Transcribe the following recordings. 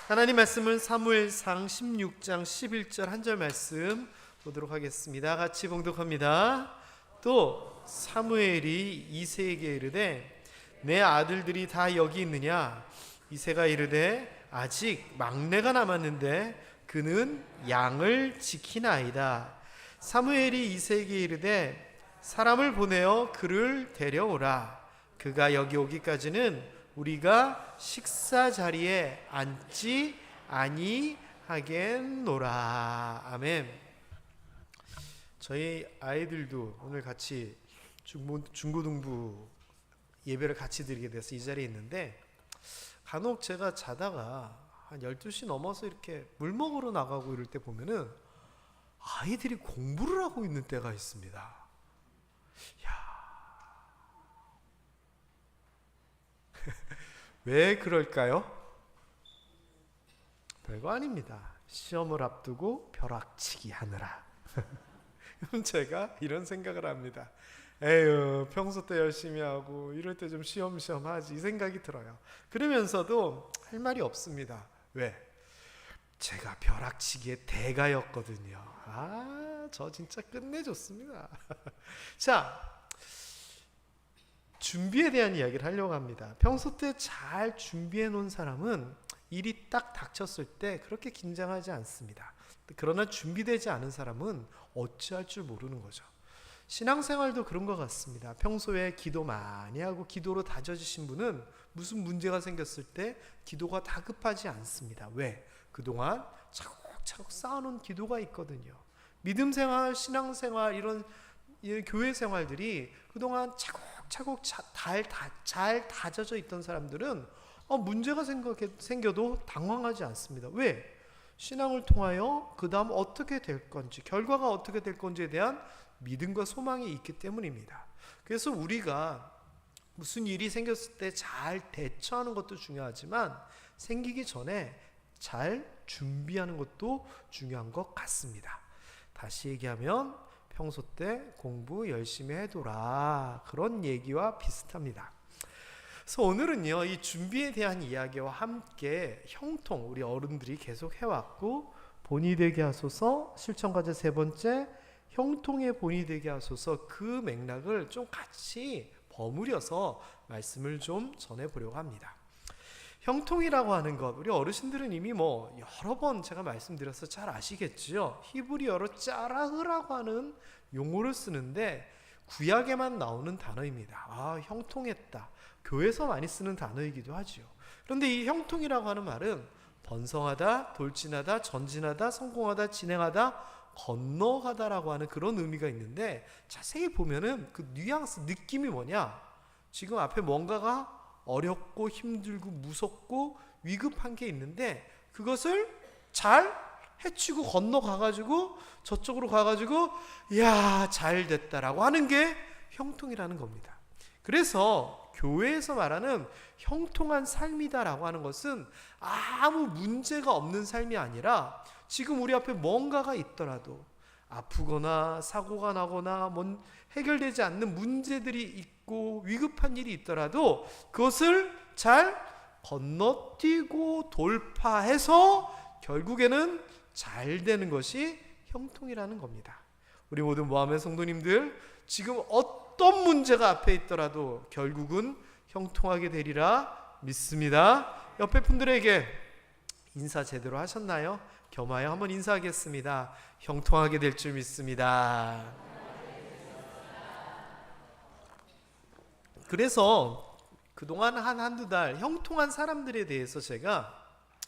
하나님 말씀은 사무엘상 16장 11절 한 절 말씀 보도록 하겠습니다. 같이 봉독합니다. 또 사무엘이 이새에게 이르되 내 아들들이 다 여기 있느냐? 이새가 이르되 아직 막내가 남았는데 그는 양을 지키나이다. 사무엘이 이새에게 이르되 사람을 보내어 그를 데려오라. 그가 여기 오기까지는 우리가 식사 자리에 앉지 아니하겠노라. 아멘. 저희 아이들도 오늘 같이 중고등부 예배를 같이 드리게 돼서 이 자리에 있는데, 간혹 제가 자다가 한 12시 넘어서 이렇게 물 먹으러 나가고 이럴 때 보면은 아이들이 공부를 하고 있는 때가 있습니다. 야, 왜 그럴까요? 별거 아닙니다. 시험을 앞두고 벼락치기 하느라. 제가 이런 생각을 합니다. 에휴, 평소 때 열심히 하고 이럴 때 좀 시험시험 하지, 이 생각이 들어요. 그러면서도 할 말이 없습니다. 왜? 제가 벼락치기의 대가였거든요. 저 진짜 끝내줬습니다. 자, 준비에 대한 이야기를 하려고 합니다. 평소 때 잘 준비해 놓은 사람은 일이 딱 닥쳤을 때 그렇게 긴장하지 않습니다. 그러나 준비되지 않은 사람은 어찌할 줄 모르는 거죠. 신앙생활도 그런 것 같습니다. 평소에 기도 많이 하고 기도로 다져지신 분은 무슨 문제가 생겼을 때 기도가 다급하지 않습니다. 왜? 그동안 차곡차곡 쌓아놓은 기도가 있거든요. 믿음생활, 신앙생활, 이런 교회 생활들이 그동안 차곡차곡 잘 다져져 있던 사람들은 문제가 생겨도 당황하지 않습니다. 왜? 신앙을 통하여 그 다음 어떻게 될 건지, 결과가 어떻게 될 건지에 대한 믿음과 소망이 있기 때문입니다. 그래서 우리가 무슨 일이 생겼을 때 잘 대처하는 것도 중요하지만 생기기 전에 잘 준비하는 것도 중요한 것 같습니다. 다시 얘기하면 평소 때 공부 열심히 해둬라, 그런 얘기와 비슷합니다. 그래서 오늘은요, 이 준비에 대한 이야기와 함께 형통, 우리 어른들이 계속 해왔고 본이 되게 하소서, 실천과제 세 번째 형통의 본이 되게 하소서, 그 맥락을 좀 같이 버무려서 말씀을 좀 전해보려고 합니다. 형통이라고 하는 것, 우리 어르신들은 이미 여러 번 제가 말씀드려서 잘 아시겠지요. 히브리어로 짜라흐라고 하는 용어를 쓰는데 구약에만 나오는 단어입니다. 형통했다, 교회에서 많이 쓰는 단어이기도 하죠. 그런데 이 형통이라고 하는 말은 번성하다, 돌진하다, 전진하다, 성공하다, 진행하다, 건너가다라고 하는 그런 의미가 있는데, 자세히 보면은 그 뉘앙스, 느낌이 뭐냐? 지금 앞에 뭔가가 어렵고 힘들고 무섭고 위급한 게 있는데 그것을 잘 헤치고 건너가가지고 저쪽으로 가가지고 야, 잘 됐다라고 하는 게 형통이라는 겁니다. 그래서 교회에서 말하는 형통한 삶이다라고 하는 것은 아무 문제가 없는 삶이 아니라 지금 우리 앞에 뭔가가 있더라도, 아프거나 사고가 나거나 해결되지 않는 문제들이 있고 위급한 일이 있더라도 그것을 잘 건너뛰고 돌파해서 결국에는 잘 되는 것이 형통이라는 겁니다. 우리 모든 모함의 성도님들, 지금 어떤 문제가 앞에 있더라도 결국은 형통하게 되리라 믿습니다. 옆에 분들에게 인사 제대로 하셨나요? 겸하여 한번 인사하겠습니다. 형통하게 될 줄 믿습니다. 그래서 그동안 한두 달 형통한 사람들에 대해서 제가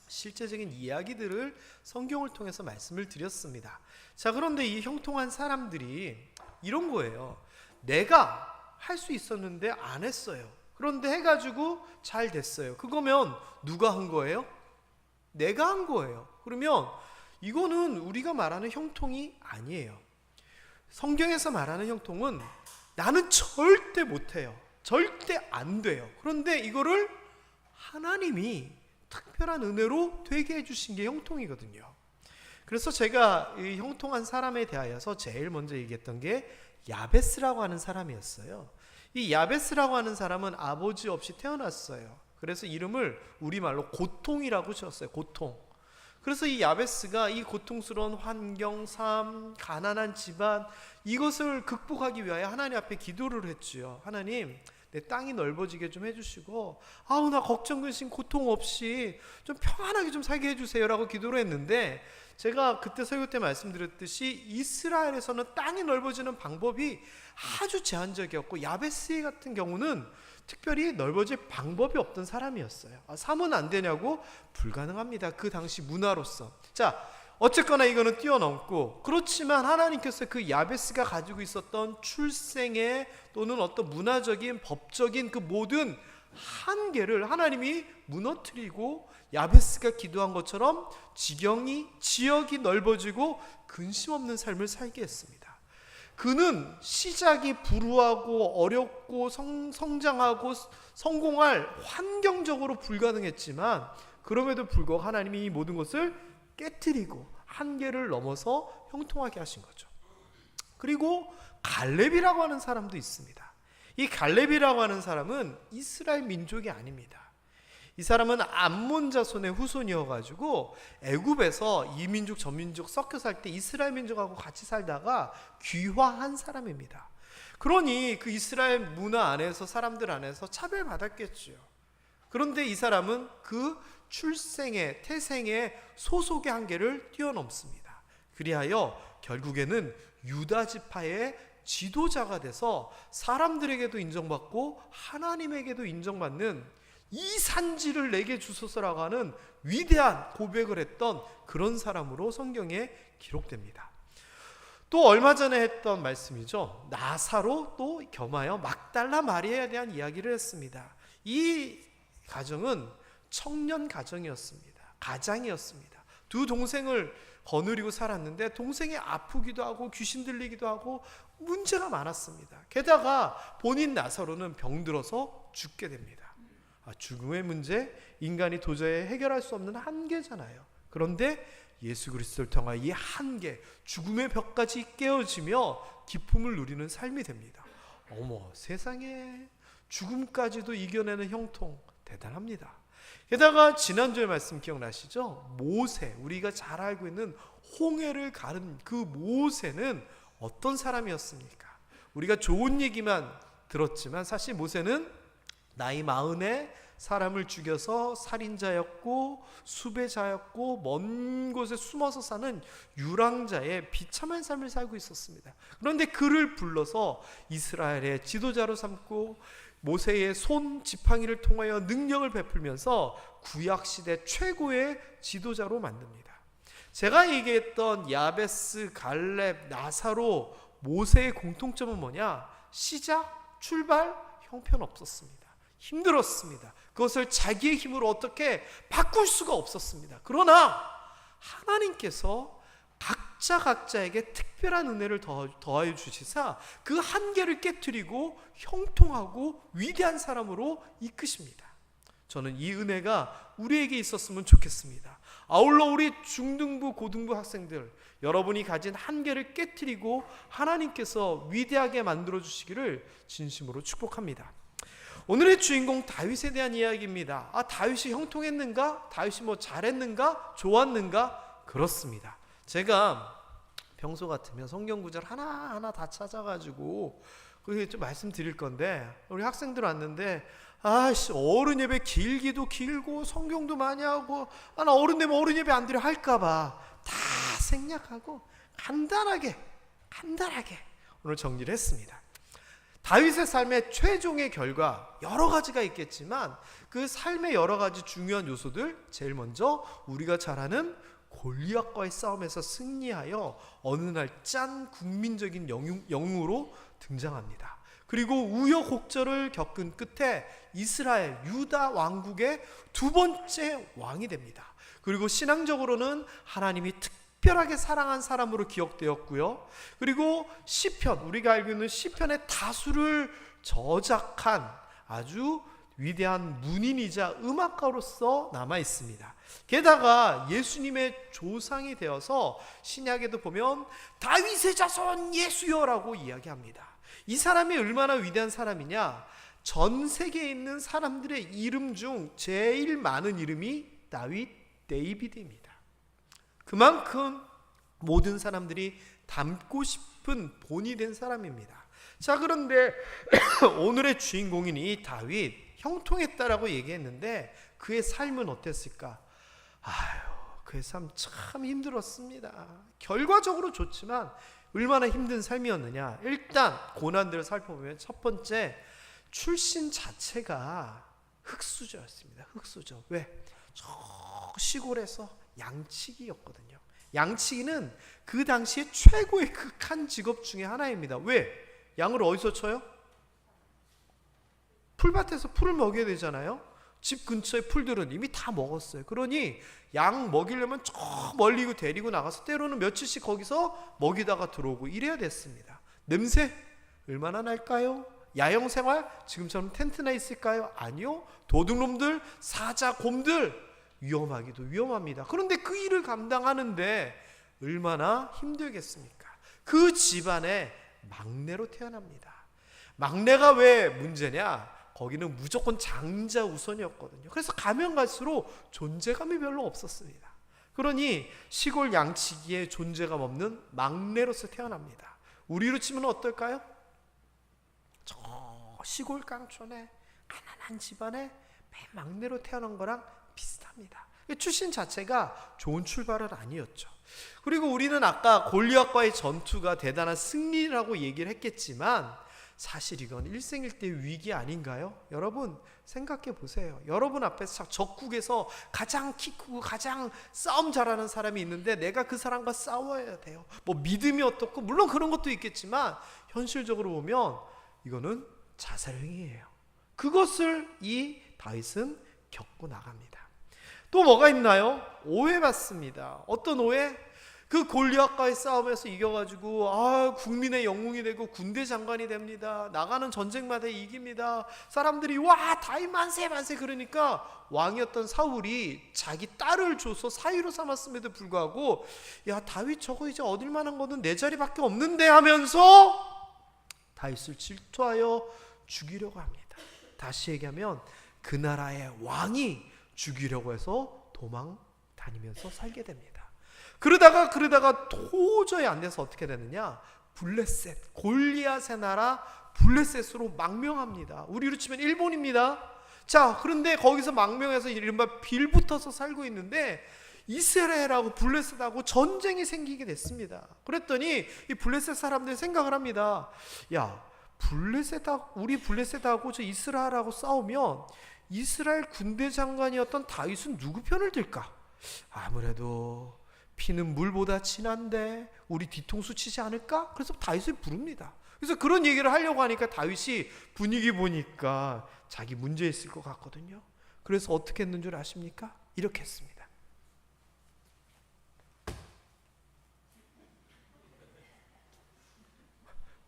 실제적인 이야기들을 성경을 통해서 말씀을 드렸습니다. 자, 그런데 이 형통한 사람들이 이런 거예요. 내가 할 수 있었는데 안 했어요. 그런데 해가지고 잘 됐어요. 그거면 누가 한 거예요? 내가 한 거예요. 그러면 이거는 우리가 말하는 형통이 아니에요. 성경에서 말하는 형통은 나는 절대 못해요, 절대 안 돼요. 그런데 이거를 하나님이 특별한 은혜로 되게 해주신 게 형통이거든요. 그래서 제가 이 형통한 사람에 대하여서 제일 먼저 얘기했던 게 야베스라고 하는 사람이었어요. 이 야베스라고 하는 사람은 아버지 없이 태어났어요. 그래서 이름을 우리말로 고통이라고 지었어요. 고통. 그래서 이 야베스가 이 고통스러운 환경, 삶, 가난한 집안, 이것을 극복하기 위하여 하나님 앞에 기도를 했지요. 하나님, 내 땅이 넓어지게 좀 해주시고, 아우 나 걱정 근심 고통 없이 좀 평안하게 좀 살게 해주세요라고 기도를 했는데, 제가 그때 설교 때 말씀드렸듯이 이스라엘에서는 땅이 넓어지는 방법이 아주 제한적이었고, 야베스 같은 경우는 특별히 넓어질 방법이 없던 사람이었어요. 사면 안 되냐고? 불가능합니다. 그 당시 문화로서. 자, 어쨌거나 이거는 뛰어넘고, 그렇지만 하나님께서 그 야베스가 가지고 있었던 출생의 또는 어떤 문화적인 법적인 그 모든 한계를 하나님이 무너뜨리고, 야베스가 기도한 것처럼 지역이 넓어지고 근심 없는 삶을 살게 했습니다. 그는 시작이 불우하고 어렵고 성장하고 성공할 환경적으로 불가능했지만, 그럼에도 불구하고 하나님이 이 모든 것을 깨트리고 한계를 넘어서 형통하게 하신 거죠. 그리고 갈렙이라고 하는 사람도 있습니다. 이 갈렙이라고 하는 사람은 이스라엘 민족이 아닙니다. 이 사람은 암몬 자손의 후손이어가지고 애굽에서 이 민족 저 민족 섞여 살 때 이스라엘 민족하고 같이 살다가 귀화한 사람입니다. 그러니 그 이스라엘 문화 안에서, 사람들 안에서 차별받았겠지요. 그런데 이 사람은 그 출생의 태생의 소속의 한계를 뛰어넘습니다. 그리하여 결국에는 유다 지파의 지도자가 돼서 사람들에게도 인정받고 하나님에게도 인정받는 이 산지를 내게 주소서라고 하는 위대한 고백을 했던 그런 사람으로 성경에 기록됩니다. 또 얼마 전에 했던 말씀이죠. 나사로 또 겸하여 막달라 마리아에 대한 이야기를 했습니다. 이 가정은 청년 가장이었습니다. 두 동생을 거느리고 살았는데 동생이 아프기도 하고 귀신 들리기도 하고 문제가 많았습니다. 게다가 본인 나사로는 병들어서 죽게 됩니다. 죽음의 문제, 인간이 도저히 해결할 수 없는 한계잖아요. 그런데 예수 그리스도를 통하여 이 한계, 죽음의 벽까지 깨어지며 기쁨을 누리는 삶이 됩니다. 어머, 세상에 죽음까지도 이겨내는 형통, 대단합니다. 게다가 지난주에 말씀 기억나시죠? 모세, 우리가 잘 알고 있는 홍해를 가른 그 모세는 어떤 사람이었습니까? 우리가 좋은 얘기만 들었지만 사실 모세는 나이 40에 사람을 죽여서 살인자였고 수배자였고 먼 곳에 숨어서 사는 유랑자의 비참한 삶을 살고 있었습니다. 그런데 그를 불러서 이스라엘의 지도자로 삼고 모세의 손 지팡이를 통하여 능력을 베풀면서 구약시대 최고의 지도자로 만듭니다. 제가 얘기했던 야베스, 갈렙, 나사로, 모세의 공통점은 뭐냐? 시작, 출발, 형편없었습니다. 힘들었습니다. 그것을 자기의 힘으로 어떻게 바꿀 수가 없었습니다. 그러나 하나님께서 각자에게 특별한 은혜를 더하여 주시사 그 한계를 깨트리고 형통하고 위대한 사람으로 이끄십니다. 저는 이 은혜가 우리에게 있었으면 좋겠습니다. 아울러 우리 중등부, 고등부 학생들, 여러분이 가진 한계를 깨트리고 하나님께서 위대하게 만들어 주시기를 진심으로 축복합니다. 오늘의 주인공 다윗에 대한 이야기입니다. 다윗이 형통했는가? 다윗이 뭐 잘했는가? 좋았는가? 그렇습니다. 제가 평소 같으면 성경 구절 하나하나 다 찾아가지고 그게 좀 말씀드릴 건데, 우리 학생들 왔는데 어른 예배 길기도 길고 성경도 많이 하고 나 어른 되면 어른 예배 안 드려 할까봐 다 생략하고 간단하게 오늘 정리를 했습니다. 다윗의 삶의 최종의 결과 여러 가지가 있겠지만 그 삶의 여러 가지 중요한 요소들, 제일 먼저 우리가 잘 아는 골리앗과의 싸움에서 승리하여 어느 날 짠 국민적인 영웅으로 등장합니다. 그리고 우여곡절을 겪은 끝에 이스라엘, 유다 왕국의 두 번째 왕이 됩니다. 그리고 신앙적으로는 하나님이 특별하게 사랑한 사람으로 기억되었고요. 그리고 시편, 우리가 알고 있는 시편의 다수를 저작한 아주 위대한 문인이자 음악가로서 남아 있습니다. 게다가 예수님의 조상이 되어서 신약에도 보면 다윗의 자손 예수여라고 이야기합니다. 이 사람이 얼마나 위대한 사람이냐? 전 세계에 있는 사람들의 이름 중 제일 많은 이름이 데이비드입니다. 그만큼 모든 사람들이 닮고 싶은 본이 된 사람입니다. 자, 그런데 오늘의 주인공인 이 다윗, 형통했다라고 얘기했는데 그의 삶은 어땠을까? 그의 삶 참 힘들었습니다. 결과적으로 좋지만 얼마나 힘든 삶이었느냐. 일단 고난들을 살펴보면 첫 번째, 출신 자체가 흙수저였습니다. 흙수저. 왜? 저 시골에서 양치기였거든요. 양치기는 그 당시에 최고의 극한 직업 중에 하나입니다. 왜? 양을 어디서 쳐요? 풀밭에서 풀을 먹여야 되잖아요. 집 근처의 풀들은 이미 다 먹었어요. 그러니 양 먹이려면 저 멀리 데리고 나가서 때로는 며칠씩 거기서 먹이다가 들어오고 이래야 됐습니다. 냄새 얼마나 날까요? 야영생활 지금처럼 텐트나 있을까요? 아니요. 도둑놈들, 사자, 곰들 위험하기도 위험합니다. 그런데 그 일을 감당하는데 얼마나 힘들겠습니까? 그 집안의 막내로 태어납니다. 막내가 왜 문제냐? 거기는 무조건 장자 우선이었거든요. 그래서 가면 갈수록 존재감이 별로 없었습니다. 그러니 시골 양치기에 존재감 없는 막내로서 태어납니다. 우리로 치면 어떨까요? 저 시골 깡촌에 가난한 집안에 맨 막내로 태어난 거랑 비슷합니다. 출신 자체가 좋은 출발은 아니었죠. 그리고 우리는 아까 골리앗과의 전투가 대단한 승리라고 얘기를 했겠지만 사실 이건 일생일대의 위기 아닌가요? 여러분 생각해 보세요. 여러분 앞에서 적국에서 가장 키 크고 가장 싸움 잘하는 사람이 있는데 내가 그 사람과 싸워야 돼요. 뭐 믿음이 어떻고 물론 그런 것도 있겠지만 현실적으로 보면 이거는 자살행위예요. 그것을 이 다윗은 겪고 나갑니다. 또 뭐가 있나요? 오해받습니다. 어떤 오해? 그 골리앗과의 싸움에서 이겨가지고 국민의 영웅이 되고 군대 장관이 됩니다. 나가는 전쟁마다 이깁니다. 사람들이 와 다윗 만세 만세 그러니까 왕이었던 사울이 자기 딸을 줘서 사위로 삼았음에도 불구하고 야 다윗 저거 이제 얻을 만한 거는 내 자리밖에 없는데 하면서 다윗을 질투하여 죽이려고 합니다. 다시 얘기하면 그 나라의 왕이 죽이려고 해서 도망 다니면서 살게 됩니다. 그러다가 도저히 안 돼서 어떻게 되느냐? 블레셋, 골리앗의 나라 블레셋으로 망명합니다. 우리로 치면 일본입니다. 자, 그런데 거기서 망명해서 이른바 빌붙어서 살고 있는데 이스라엘하고 블레셋하고 전쟁이 생기게 됐습니다. 그랬더니 이 블레셋 사람들이 생각을 합니다. 야, 우리 블레셋하고 저 이스라엘하고 싸우면 이스라엘 군대 장관이었던 다윗은 누구 편을 들까? 아무래도 피는 물보다 진한데 우리 뒤통수 치지 않을까? 그래서 다윗을 부릅니다. 그래서 그런 얘기를 하려고 하니까 다윗이 분위기 보니까 자기 문제 있을 것 같거든요. 그래서 어떻게 했는 줄 아십니까? 이렇게 했습니다.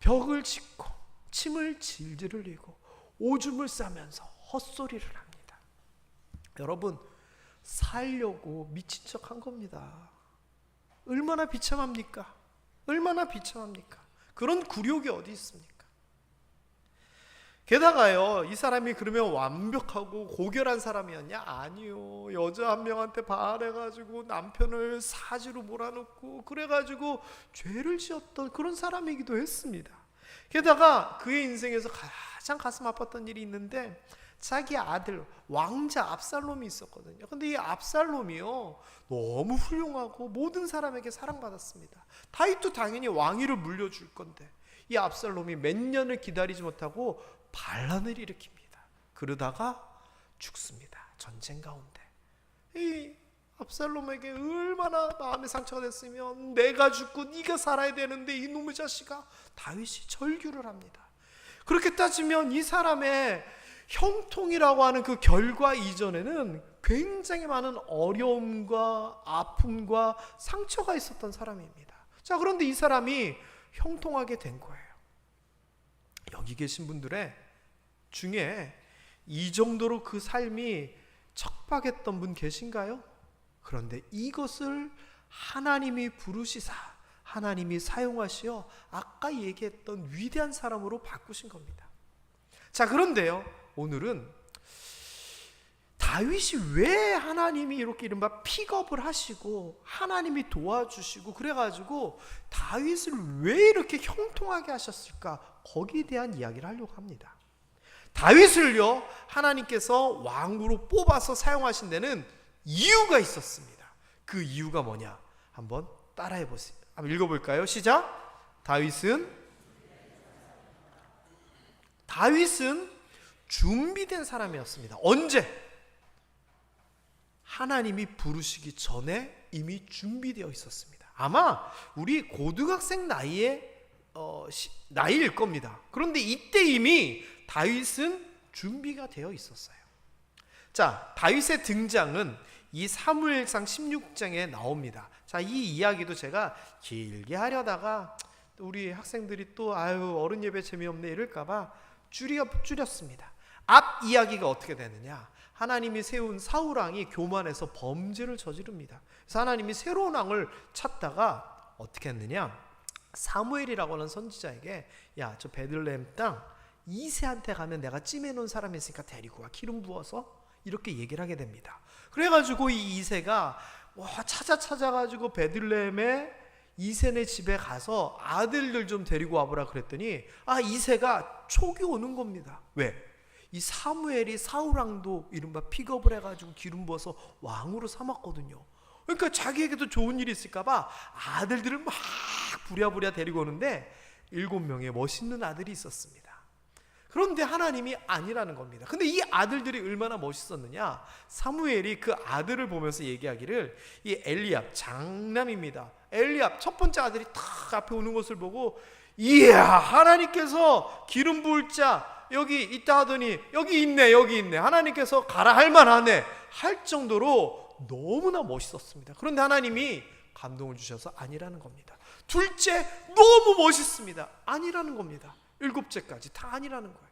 벽을 짚고 침을 질질 흘리고 오줌을 싸면서 헛소리를 합니다. 여러분 살려고 미친 척 한 겁니다. 얼마나 비참합니까? 얼마나 비참합니까? 그런 굴욕이 어디 있습니까? 게다가요, 이 사람이 그러면 완벽하고 고결한 사람이었냐? 아니요. 여자 한 명한테 반해가지고 남편을 사지로 몰아넣고 그래가지고 죄를 지었던 그런 사람이기도 했습니다. 게다가 그의 인생에서 가장 가슴 아팠던 일이 있는데 자기 아들 왕자 압살롬이 있었거든요. 근데 이 압살롬이요 너무 훌륭하고 모든 사람에게 사랑받았습니다. 다윗도 당연히 왕위를 물려줄 건데 이 압살롬이 몇 년을 기다리지 못하고 반란을 일으킵니다. 그러다가 죽습니다. 전쟁 가운데. 이 압살롬에게 얼마나 마음의 상처가 됐으면 내가 죽고 네가 살아야 되는데 이놈의 자식아. 다윗이 절규를 합니다. 그렇게 따지면 이 사람의 형통이라고 하는 그 결과 이전에는 굉장히 많은 어려움과 아픔과 상처가 있었던 사람입니다. 자, 그런데 이 사람이 형통하게 된 거예요. 여기 계신 분들의 중에 이 정도로 그 삶이 척박했던 분 계신가요? 그런데 이것을 하나님이 부르시사 하나님이 사용하시어 아까 얘기했던 위대한 사람으로 바꾸신 겁니다. 자, 그런데요, 오늘은 다윗이 왜 하나님이 이렇게 이른바 픽업을 하시고 하나님이 도와주시고 그래가지고 다윗을 왜 이렇게 형통하게 하셨을까, 거기에 대한 이야기를 하려고 합니다. 다윗을요, 하나님께서 왕으로 뽑아서 사용하신 데는 이유가 있었습니다. 그 이유가 뭐냐, 한번 따라해 보세요. 한번 읽어볼까요? 시작. 다윗은 준비된 사람이었습니다. 언제? 하나님이 부르시기 전에 이미 준비되어 있었습니다. 아마 우리 고등학생 나이일 겁니다. 그런데 이때 이미 다윗은 준비가 되어 있었어요. 자, 다윗의 등장은 이 사무엘상 16장에 나옵니다. 자, 이 이야기도 제가 길게 하려다가 우리 학생들이 또 어른 예배 재미없네 이럴까봐 줄였습니다. 앞 이야기가 어떻게 되느냐, 하나님이 세운 사울왕이 교만해서 범죄를 저지릅니다. 그래서 하나님이 새로운 왕을 찾다가 어떻게 했느냐, 사무엘이라고 하는 선지자에게 야, 저 베들레헴 땅 이새한테 가면 내가 찜해놓은 사람이 있으니까 데리고 와, 기름 부어서, 이렇게 얘기를 하게 됩니다. 그래가지고 이 이새가 찾아가지고 베들레헴에 이새네 집에 가서 아들들 좀 데리고 와보라 그랬더니 이새가 촉이 오는 겁니다. 왜? 이 사무엘이 사울왕도 이른바 픽업을 해가지고 기름 부어서 왕으로 삼았거든요. 그러니까 자기에게도 좋은 일이 있을까봐 아들들을 막 부랴부랴 데리고 오는데 7명의 멋있는 아들이 있었습니다. 그런데 하나님이 아니라는 겁니다. 근데 이 아들들이 얼마나 멋있었느냐, 사무엘이 그 아들을 보면서 얘기하기를, 이 엘리압 장남입니다. 엘리압 첫 번째 아들이 탁 앞에 오는 것을 보고, 이야, 하나님께서 기름 부을 자 여기 있다 하더니 여기 있네, 하나님께서 가라 할 만하네 할 정도로 너무나 멋있었습니다. 그런데 하나님이 감동을 주셔서 아니라는 겁니다. 둘째, 너무 멋있습니다. 아니라는 겁니다. 7째까지 다 아니라는 거예요.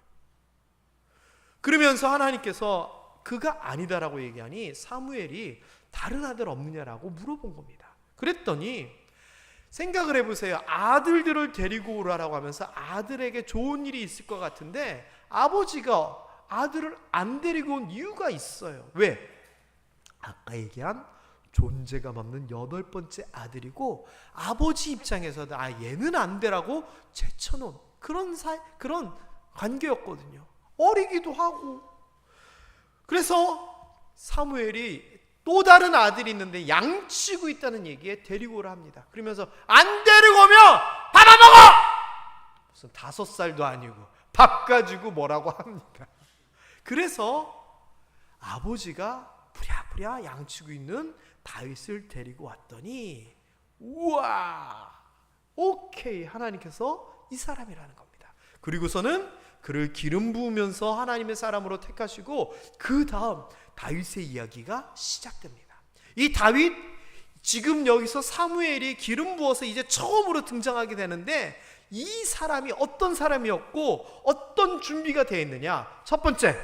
그러면서 하나님께서 그가 아니다라고 얘기하니 사무엘이 다른 아들 없느냐라고 물어본 겁니다. 그랬더니 생각을 해보세요. 아들들을 데리고 오라라고 하면서 아들에게 좋은 일이 있을 것 같은데 아버지가 아들을 안 데리고 온 이유가 있어요. 왜? 아까 얘기한 존재감 없는 8번째 아들이고, 아버지 입장에서는 얘는 안 되라고 제쳐놓은 그런 관계였거든요. 어리기도 하고. 그래서 사무엘이 또 다른 아들이 있는데 양치고 있다는 얘기에 데리고 오라 합니다. 그러면서 안 데리고 오면 밥 안 먹어! 무슨 5살도 아니고 밥 가지고 뭐라고 합니다. 그래서 아버지가 부랴부랴 양치고 있는 다윗을 데리고 왔더니, 우와, 오케이, 하나님께서 이 사람이라는 겁니다. 그리고서는 그를 기름 부으면서 하나님의 사람으로 택하시고, 그 다음 다윗의 이야기가 시작됩니다. 이 다윗, 지금 여기서 사무엘이 기름 부어서 이제 처음으로 등장하게 되는데, 이 사람이 어떤 사람이었고 어떤 준비가 되어 있느냐, 첫 번째,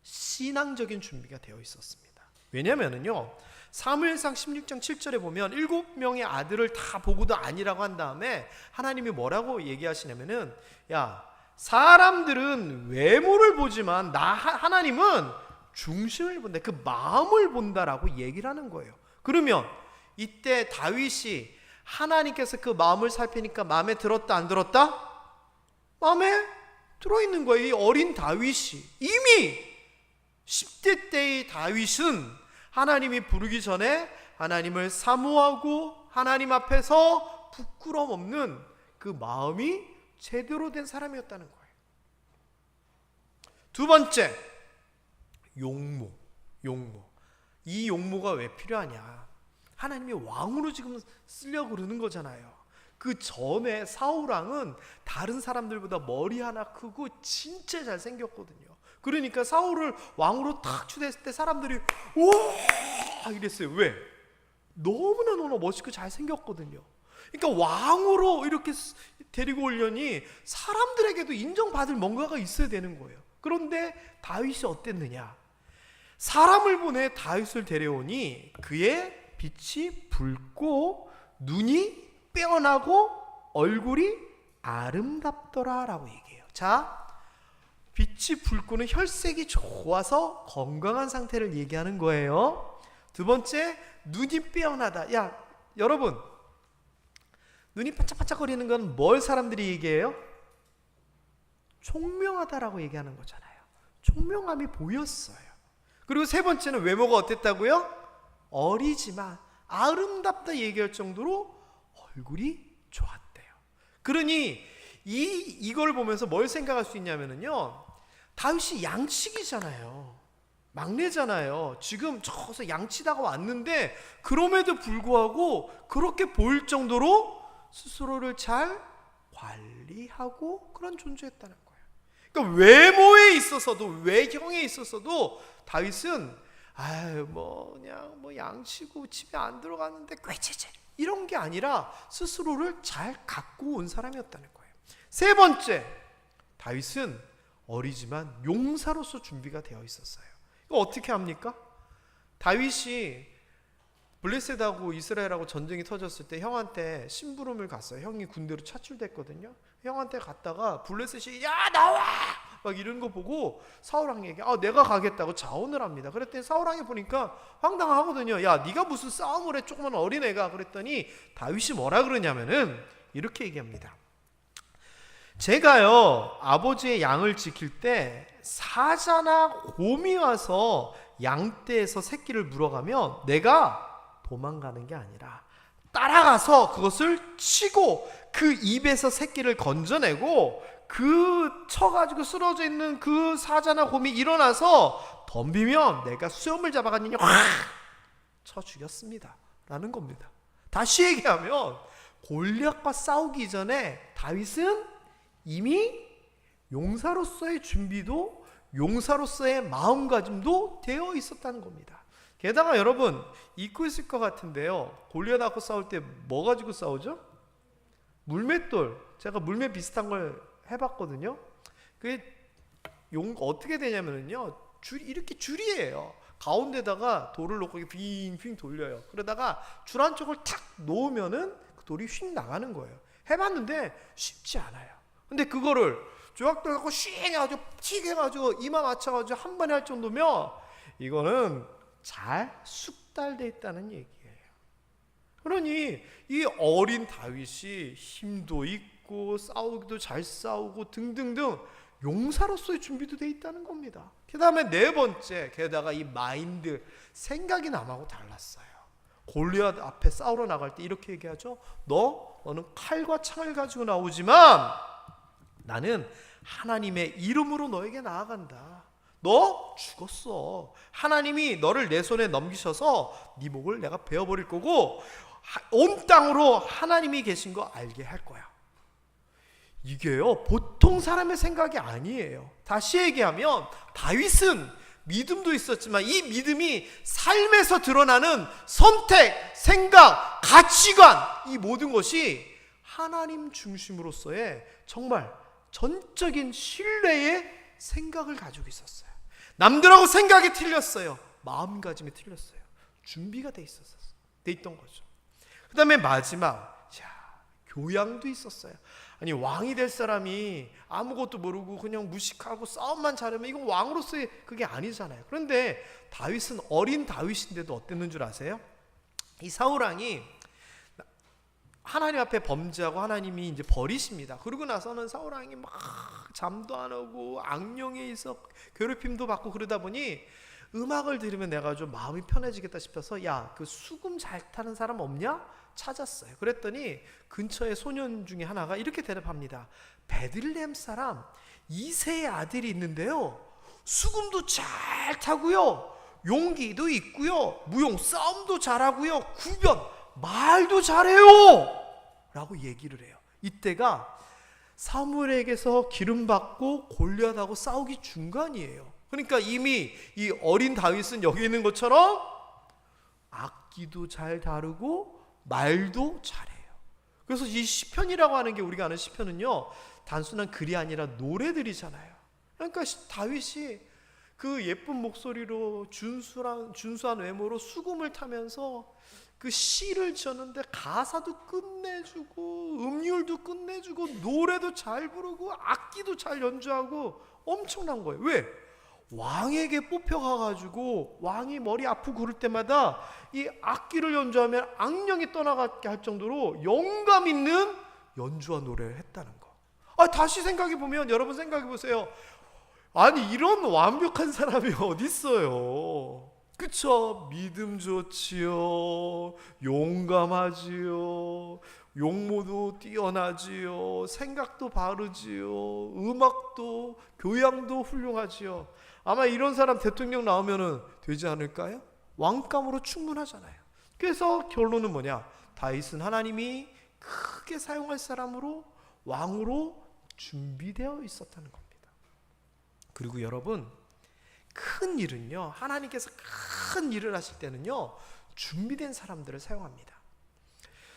신앙적인 준비가 되어 있었습니다. 왜냐면은요, 사무엘상 16장 7절에 보면 7명의 아들을 다 보고도 아니라고 한 다음에 하나님이 뭐라고 얘기하시냐면은, 야, 사람들은 외모를 보지만 하나님은 중심을 본다, 그 마음을 본다라고 얘기를 하는 거예요. 그러면 이때 다윗이 하나님께서 그 마음을 살피니까 마음에 들었다 안 들었다? 마음에 들어있는 거예요. 이 어린 다윗이, 이미 10대 때의 다윗은 하나님이 부르기 전에 하나님을 사모하고 하나님 앞에서 부끄러움 없는 그 마음이 제대로 된 사람이었다는 거예요. 두 번째, 용모. 이 용모가 왜 필요하냐? 하나님이 왕으로 지금 쓰려고 그러는 거잖아요. 그 전에 사울왕은 다른 사람들보다 머리 하나 크고 진짜 잘생겼거든요. 그러니까 사울을 왕으로 탁 추대했을 때 사람들이 우와 이랬어요. 왜? 너무나 멋있고 잘생겼거든요. 그러니까 왕으로 이렇게 데리고 오려니 사람들에게도 인정받을 뭔가가 있어야 되는 거예요. 그런데 다윗이 어땠느냐? 사람을 보내 다윗을 데려오니 그의 빛이 붉고 눈이 빼어나고 얼굴이 아름답더라 라고 얘기해요. 자, 빛이 붉고는 혈색이 좋아서 건강한 상태를 얘기하는 거예요. 두 번째, 눈이 빼어나다. 야, 여러분, 눈이 반짝반짝거리는 건 뭘 사람들이 얘기해요? 총명하다라고 얘기하는 거잖아요. 총명함이 보였어요. 그리고 세 번째는 외모가 어땠다고요? 어리지만 아름답다 얘기할 정도로 얼굴이 좋았대요. 그러니 이걸 보면서 뭘 생각할 수 있냐면요, 다윗이 양치기잖아요. 막내잖아요. 지금 저기서 양치다가 왔는데 그럼에도 불구하고 그렇게 보일 정도로 스스로를 잘 관리하고 그런 존재였다는 거예요. 그러니까 외모에 있어서도, 외형에 있어서도 다윗은 그냥 양치고 집에 안 들어갔는데 꾀죄죄 이런 게 아니라 스스로를 잘 갖고 온 사람이었다는 거예요. 세 번째, 다윗은 어리지만 용사로서 준비가 되어 있었어요. 이거 어떻게 합니까? 다윗이 블레셋하고 이스라엘하고 전쟁이 터졌을 때 형한테 심부름을 갔어요. 형이 군대로 차출됐거든요. 형한테 갔다가 블레셋이 야 나와! 막 이런 거 보고 사울왕에게 내가 가겠다고 자원을 합니다. 그랬더니 사울왕이 보니까 황당하거든요. 야 네가 무슨 싸움을 해, 조그만 어린애가. 그랬더니 다윗이 뭐라 그러냐면은 이렇게 얘기합니다. 제가요 아버지의 양을 지킬 때 사자나 곰이 와서 양떼에서 새끼를 물어가면 내가 도망가는 게 아니라 따라가서 그것을 치고 그 입에서 새끼를 건져내고 그 쳐가지고 쓰러져 있는 그 사자나 곰이 일어나서 덤비면 내가 수염을 잡아가지고 확 쳐 죽였습니다 라는 겁니다. 다시 얘기하면 골리앗과 싸우기 전에 다윗은 이미 용사로서의 준비도 용사로서의 마음가짐도 되어 있었다는 겁니다. 게다가 여러분 잊고 있을 것 같은데요, 골리앗하고 싸울 때 뭐 가지고 싸우죠? 물맷돌. 제가 물맷 비슷한 걸 해봤거든요. 어떻게 되냐면요, 이렇게 줄이에요. 가운데다가 돌을 놓고 빙빙 돌려요. 그러다가 줄 한쪽을 탁 놓으면은 그 돌이 휙 나가는 거예요. 해봤는데 쉽지 않아요. 근데 그거를 조각도 갖고 쉥 해가지고 틱 해가지고 이마 맞춰가지고 한 번에 할 정도면 이거는 잘 숙달돼 있다는 얘기예요. 그러니 이 어린 다윗이 힘도 있고 싸우기도 잘 싸우고 등등등 용사로서의 준비도 돼 있다는 겁니다. 그 다음에 네 번째, 게다가 이 마인드, 생각이 남하고 달랐어요. 골리앗 앞에 싸우러 나갈 때 이렇게 얘기하죠. 너는 칼과 창을 가지고 나오지만 나는 하나님의 이름으로 너에게 나아간다. 너 죽었어. 하나님이 너를 내 손에 넘기셔서 네 목을 내가 베어버릴 거고 온 땅으로 하나님이 계신 거 알게 할 거야. 이게요 보통 사람의 생각이 아니에요. 다시 얘기하면 다윗은 믿음도 있었지만 이 믿음이 삶에서 드러나는 선택, 생각, 가치관, 이 모든 것이 하나님 중심으로서의 정말 전적인 신뢰의 생각을 가지고 있었어요. 남들하고 생각이 틀렸어요. 마음가짐이 틀렸어요. 준비가 돼 있던 거죠. 그 다음에 마지막, 교양도 있었어요. 아니 왕이 될 사람이 아무것도 모르고 그냥 무식하고 싸움만 잘하면 이건 왕으로서의 그게 아니잖아요. 그런데 다윗은 어린 다윗인데도 어땠는 줄 아세요? 이 사울왕이 하나님 앞에 범죄하고 하나님이 이제 버리십니다. 그러고 나서는 사울왕이 막 잠도 안 오고 악령에 있어 괴롭힘도 받고 그러다 보니 음악을 들으면 내가 좀 마음이 편해지겠다 싶어서 그 수금 잘 타는 사람 없냐? 찾았어요. 그랬더니 근처에 소년 중에 하나가 이렇게 대답합니다. 베들레헴 사람 이새의 아들이 있는데요, 수금도 잘 타고요, 용기도 있고요, 무용 싸움도 잘하고요, 구변 말도 잘해요 라고 얘기를 해요. 이때가 사무엘에게서 기름받고 골리앗하고 싸우기 중간이에요. 그러니까 이미 이 어린 다윗은 여기 있는 것처럼 악기도 잘 다루고 말도 잘해요. 그래서 이 시편이라고 하는 게 우리가 아는 시편은요 단순한 글이 아니라 노래들이잖아요. 그러니까 다윗이 그 예쁜 목소리로 준수한 외모로 수금을 타면서 그 시를 지었는데 가사도 끝내주고 음률도 끝내주고 노래도 잘 부르고 악기도 잘 연주하고 엄청난 거예요. 왜? 왕에게 뽑혀가가지고 왕이 머리 아프고 그럴 때마다 이 악기를 연주하면 악령이 떠나가게 할 정도로 영감 있는 연주와 노래를 했다는 거. 다시 생각해보면, 여러분 생각해보세요. 아니 이런 완벽한 사람이 어딨어요. 그쵸? 믿음 좋지요, 용감하지요, 용모도 뛰어나지요, 생각도 바르지요, 음악도 교양도 훌륭하지요. 아마 이런 사람 대통령 나오면은 되지 않을까요? 왕감으로 충분하잖아요. 그래서 결론은 뭐냐? 다윗은 하나님이 크게 사용할 사람으로, 왕으로 준비되어 있었다는 겁니다. 그리고 여러분, 큰 일은요, 하나님께서 큰 일을 하실 때는요, 준비된 사람들을 사용합니다.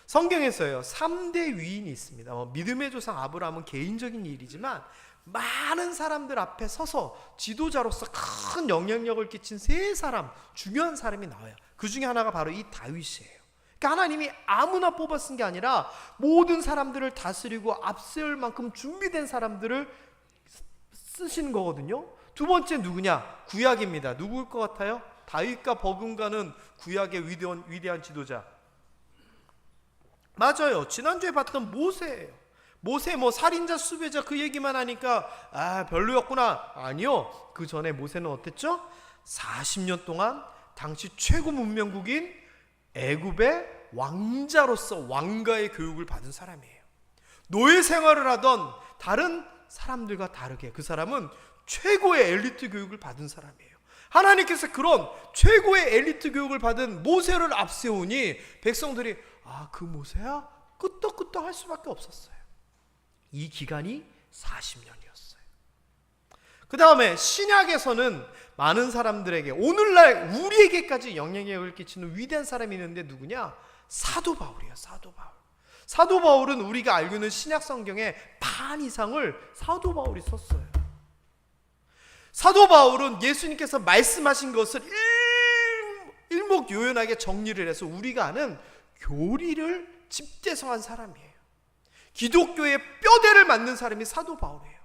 성경에서요 3대 위인이 있습니다. 믿음의 조상 아브라함은 개인적인 일이지만 많은 사람들 앞에 서서 지도자로서 큰 영향력을 끼친 세 사람, 중요한 사람이 나와요. 그 중에 하나가 바로 이 다윗이에요. 그러니까 하나님이 아무나 뽑아 쓴 게 아니라 모든 사람들을 다스리고 앞세울 만큼 준비된 사람들을 쓰신 거거든요. 두 번째 누구냐? 구약입니다. 누구일 것 같아요? 다윗과 버금가는 구약의 위대한 지도자. 맞아요. 지난주에 봤던 모세예요. 모세 살인자 수배자 그 얘기만 하니까 별로였구나. 아니요. 그 전에 모세는 어땠죠? 40년 동안 당시 최고 문명국인 애굽의 왕자로서 왕가의 교육을 받은 사람이에요. 노예 생활을 하던 다른 사람들과 다르게 그 사람은 최고의 엘리트 교육을 받은 사람이에요. 하나님께서 그런 최고의 엘리트 교육을 받은 모세를 앞세우니 백성들이 그 모세야? 끄떡끄떡 할 수밖에 없었어요. 이 기간이 40년이었어요. 그 다음에 신약에서는 많은 사람들에게, 오늘날 우리에게까지 영향력을 끼치는 위대한 사람이 있는데 누구냐? 사도 바울이에요. 사도 바울. 사도 바울은 우리가 알고 있는 신약 성경의 반 이상을 사도 바울이 썼어요. 사도 바울은 예수님께서 말씀하신 것을 일목요연하게 정리를 해서 우리가 아는 교리를 집대성한 사람이에요. 기독교의 뼈대를 만든 사람이 사도 바울이에요.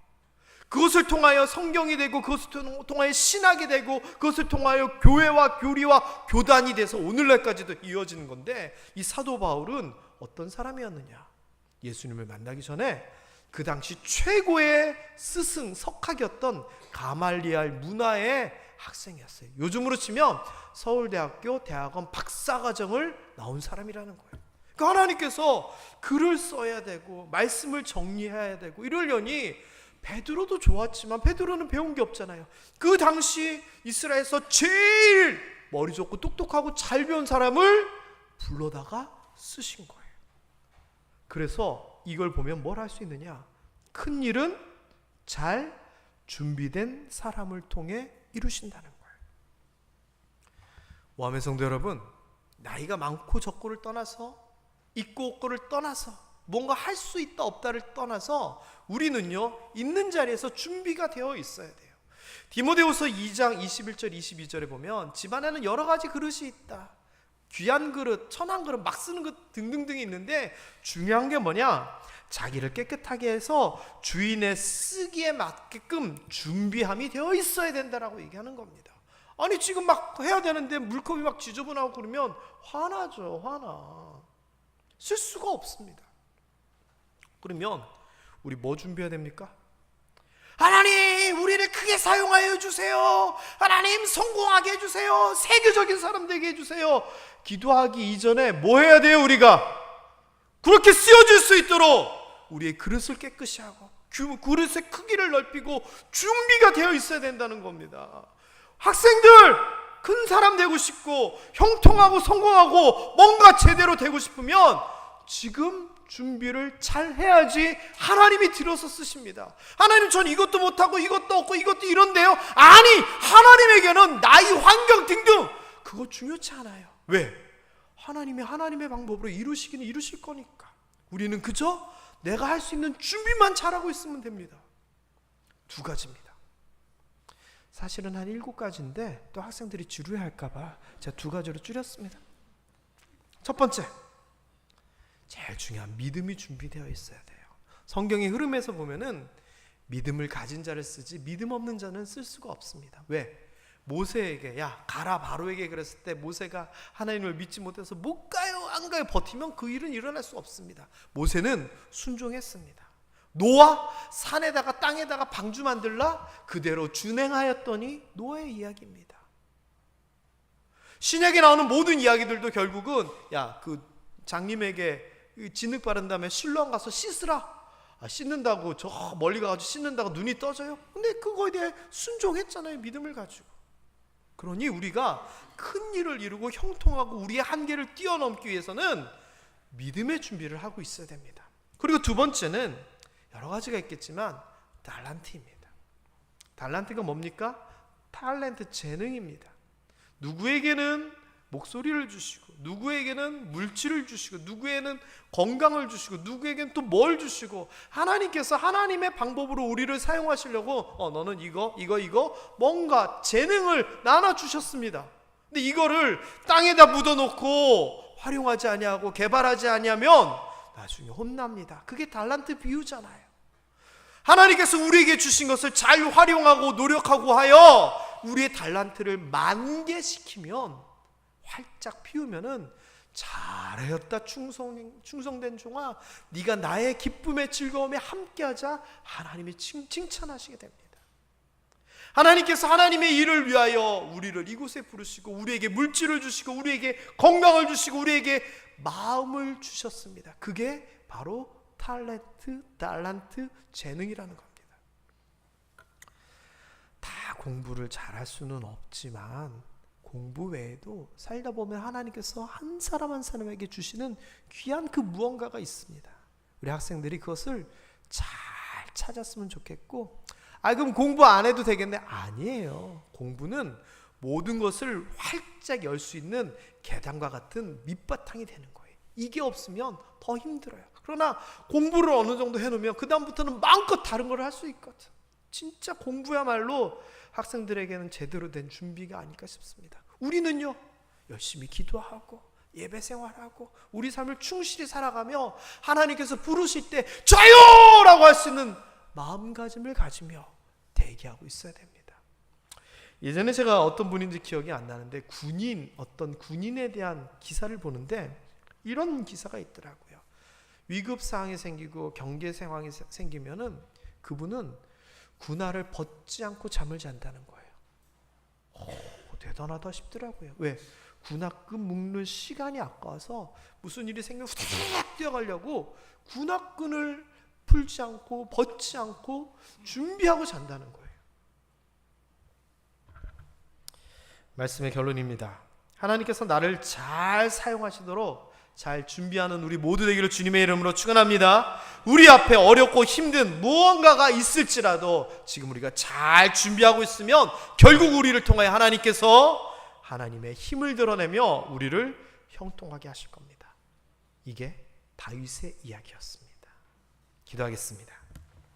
그것을 통하여 성경이 되고, 그것을 통하여 신학이 되고, 그것을 통하여 교회와 교리와 교단이 돼서 오늘날까지도 이어지는 건데, 이 사도 바울은 어떤 사람이었느냐? 예수님을 만나기 전에 그 당시 최고의 스승 석학이었던 가말리알 문화의 학생이었어요. 요즘으로 치면 서울대학교 대학원 박사과정을 나온 사람이라는 거예요. 그러니까 하나님께서 글을 써야 되고 말씀을 정리해야 되고 이러려니, 베드로도 좋았지만 베드로는 배운 게 없잖아요. 그 당시 이스라엘에서 제일 머리 좋고 똑똑하고 잘 배운 사람을 불러다가 쓰신 거예요. 그래서 이걸 보면 뭘 할 수 있느냐? 큰 일은 잘 준비된 사람을 통해 이루신다는 거예요. 오함의 성도 여러분, 나이가 많고 적고를 떠나서, 있고 없고를 떠나서, 뭔가 할 수 있다 없다를 떠나서 우리는요, 있는 자리에서 준비가 되어 있어야 돼요. 디모데후서 2장 21절 22절에 보면 집안에는 여러 가지 그릇이 있다. 귀한 그릇, 천한 그릇, 막 쓰는 것 등등등이 있는데 중요한 게 뭐냐? 자기를 깨끗하게 해서 주인의 쓰기에 맞게끔 준비함이 되어 있어야 된다라고 얘기하는 겁니다. 아니 지금 막 해야 되는데 물컵이 막 지저분하고 그러면 화나죠. 화나. 쓸 수가 없습니다. 그러면 우리 뭐 준비해야 됩니까? 하나님 우리를 크게 사용하여 주세요. 하나님 성공하게 해주세요. 세계적인 사람 되게 해주세요. 기도하기 이전에 뭐 해야 돼요? 우리가 그렇게 쓰여질 수 있도록 우리의 그릇을 깨끗이 하고 그릇의 크기를 넓히고 준비가 되어 있어야 된다는 겁니다. 학생들 큰 사람 되고 싶고 형통하고 성공하고 뭔가 제대로 되고 싶으면 지금 준비를 잘 해야지 하나님이 들어서 쓰십니다. 하나님 전 이것도 못하고 이것도 없고 이것도 이런데요. 아니 하나님에게는 나이 환경 등등 그거 중요치 않아요. 왜? 하나님이 하나님의 방법으로 이루시기는 이루실 거니까 우리는 그저 내가 할 수 있는 준비만 잘하고 있으면 됩니다. 두 가지입니다. 사실은 한 7가지인데 또 학생들이 지루해할까봐 제가 2가지로 줄였습니다. 첫 번째, 제일 중요한 믿음이 준비되어 있어야 돼요. 성경의 흐름에서 보면은 믿음을 가진 자를 쓰지 믿음 없는 자는 쓸 수가 없습니다. 왜? 모세에게 야 가라 바로에게 그랬을 때 모세가 하나님을 믿지 못해서 못 가요 안 가요 버티면 그 일은 일어날 수 없습니다. 모세는 순종했습니다. 노아 산에다가 땅에다가 방주 만들라 그대로 준행하였더니 노아의 이야기입니다. 신약에 나오는 모든 이야기들도 결국은 야 그 장님에게 진흙 바른 다음에 실로암 가서 씻으라. 씻는다고 저 멀리 가가지고 씻는다고 눈이 떠져요? 근데 그거에 대해 순종했잖아요. 믿음을 가지고. 그러니 우리가 큰 일을 이루고 형통하고 우리의 한계를 뛰어넘기 위해서는 믿음의 준비를 하고 있어야 됩니다. 그리고 2번째는 여러 가지가 있겠지만 달란트입니다. 달란트가 뭡니까? 탤런트, 재능입니다. 누구에게는 목소리를 주시고 누구에게는 물질을 주시고 누구에게는 건강을 주시고 누구에게는 또 뭘 주시고 하나님께서 하나님의 방법으로 우리를 사용하시려고 너는 이거 뭔가 재능을 나눠주셨습니다. 근데 이거를 땅에다 묻어놓고 활용하지 아니하고 개발하지 아니하면 나중에 혼납니다. 그게 달란트 비유잖아요. 하나님께서 우리에게 주신 것을 잘 활용하고 노력하고 하여 우리의 달란트를 만개시키면 활짝 피우면은 잘하였다 충성된 종아 네가 나의 기쁨의 즐거움에 함께하자 하나님이 칭찬하시게 됩니다. 하나님께서 하나님의 일을 위하여 우리를 이곳에 부르시고 우리에게 물질을 주시고 우리에게 건강을 주시고 우리에게 마음을 주셨습니다. 그게 바로 달란트, 재능이라는 겁니다. 다 공부를 잘할 수는 없지만 공부 외에도 살다 보면 하나님께서 한 사람 한 사람에게 주시는 귀한 그 무언가가 있습니다. 우리 학생들이 그것을 잘 찾았으면 좋겠고 그럼 공부 안 해도 되겠네? 아니에요. 공부는 모든 것을 활짝 열 수 있는 계단과 같은 밑바탕이 되는 거예요. 이게 없으면 더 힘들어요. 그러나 공부를 어느 정도 해놓으면 그 다음부터는 마음껏 다른 걸 할 수 있거든. 진짜 공부야말로 학생들에게는 제대로 된 준비가 아닐까 싶습니다. 우리는요 열심히 기도하고 예배 생활하고 우리 삶을 충실히 살아가며 하나님께서 부르실 때 저요! 라고 할 수 있는 마음가짐을 가지며 대기하고 있어야 됩니다. 예전에 제가 어떤 분인지 기억이 안 나는데 어떤 군인에 대한 기사를 보는데 이런 기사가 있더라고요. 위급 상황이 생기고 경계 상황이 생기면은 그분은 군화를 벗지 않고 잠을 잔다는 거예요. 대단하다 싶더라고요. 왜? 군화끈 묶는 시간이 아까워서 무슨 일이 생기면 후다닥 뛰어가려고 군화끈을 풀지 않고 벗지 않고 준비하고 잔다는 거예요. 말씀의 결론입니다. 하나님께서 나를 잘 사용하시도록 잘 준비하는 우리 모두 되기를 주님의 이름으로 축원합니다. 우리 앞에 어렵고 힘든 무언가가 있을지라도 지금 우리가 잘 준비하고 있으면 결국 우리를 통하여 하나님께서 하나님의 힘을 드러내며 우리를 형통하게 하실 겁니다. 이게 다윗의 이야기였습니다. 기도하겠습니다.